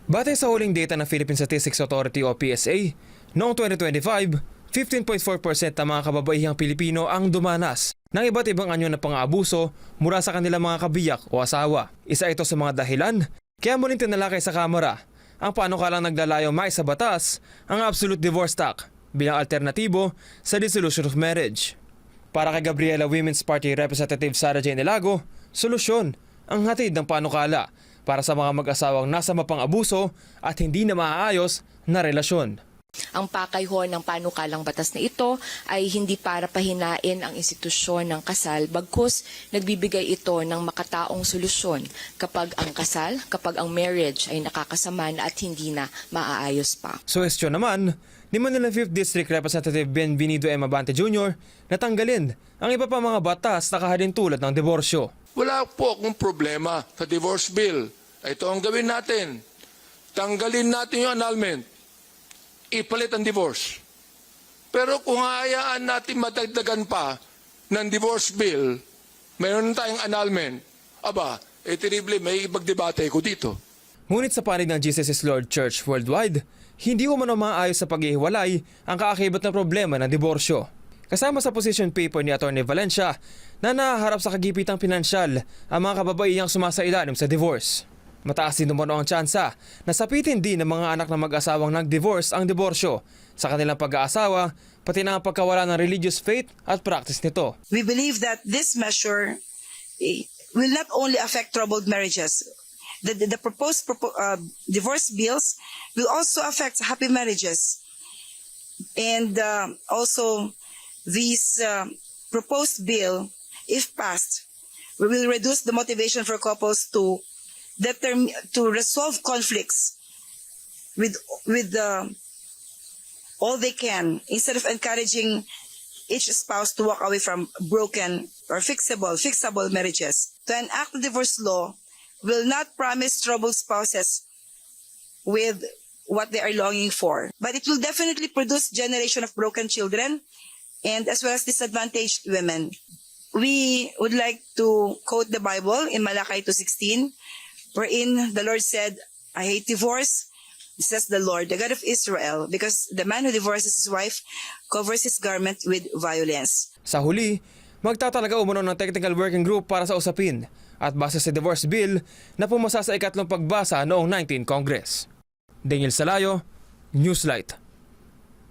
Batay sa huling data ng Philippine Statistics Authority o PSA, noong 2025, 15.4% ng mga kababaihang Pilipino ang dumanas ng iba't ibang anyo ng pang-aabuso mula sa kanilang mga kabiyak o asawa. Isa ito sa mga dahilan kaya muling tinalakay sa Kamara ang panukalang naglalayong maisa batas ang Absolute Divorce Act bilang alternatibo sa dissolution of marriage. Para kay Gabriela Women's Party Representative Sara Jane Elago, solusyon ang hatid ng panukala para sa mga mag-asawang nasa mapang-abuso at hindi na maaayos na relasyon. Ang pakay ho ng panukalang batas na ito ay hindi para pahinain ang institusyon ng kasal, bagkus nagbibigay ito ng makataong solusyon kapag ang marriage ay nakakasama na at hindi na maaayos pa. Suwestyon naman ni Manila 5th District Representative Benvenido M. Abante Jr. na tanggalin ang iba pa mga batas na kahadin tulad ng diborsyo. Wala po akong problema sa divorce bill. Ito ang gawin natin. Tanggalin natin yung annulment. Ipalit ang divorce. Pero kung hayaan natin madagdagan pa ng divorce bill, mayroon tayong annulment, terrible, may ipagdebate ko dito. Ngunit sa panig ng Jesus is Lord Church Worldwide, hindi umano maayos sa paghihiwalay ang kaakibat na problema ng diborsyo. Kasama sa position paper ni Atty. Valencia na nahaharap sa kagipitang pinansyal ang mga kababaihang sumasailalim sa divorce. Mataas din umano ang tsansa na sapitin din ng mga anak ng mag-asawang nag-divorce ang diborsyo sa kanilang pag-aasawa, pati na ang pagkawala ng religious faith at practice nito. We believe that this measure will not only affect troubled marriages. The proposed divorce bills will also affect happy marriages. And also, this proposed bill, if passed, we will reduce the motivation for couples to resolve conflicts with all they can, instead of encouraging each spouse to walk away from broken or fixable marriages. To enact the divorce law will not promise troubled spouses with what they are longing for, but it will definitely produce generation of broken children and as well as disadvantaged women. We would like to quote the Bible in Malachi 2:16, wherein the Lord said, "I hate divorce, says the Lord, the God of Israel, because the man who divorces his wife covers his garment with violence." Sa huli, magtatalaga umano ng technical working group para sa usapin at base sa divorce bill na pumasa sa ikatlong pagbasa noong 19 Congress. Daniel Salayo, Newslight.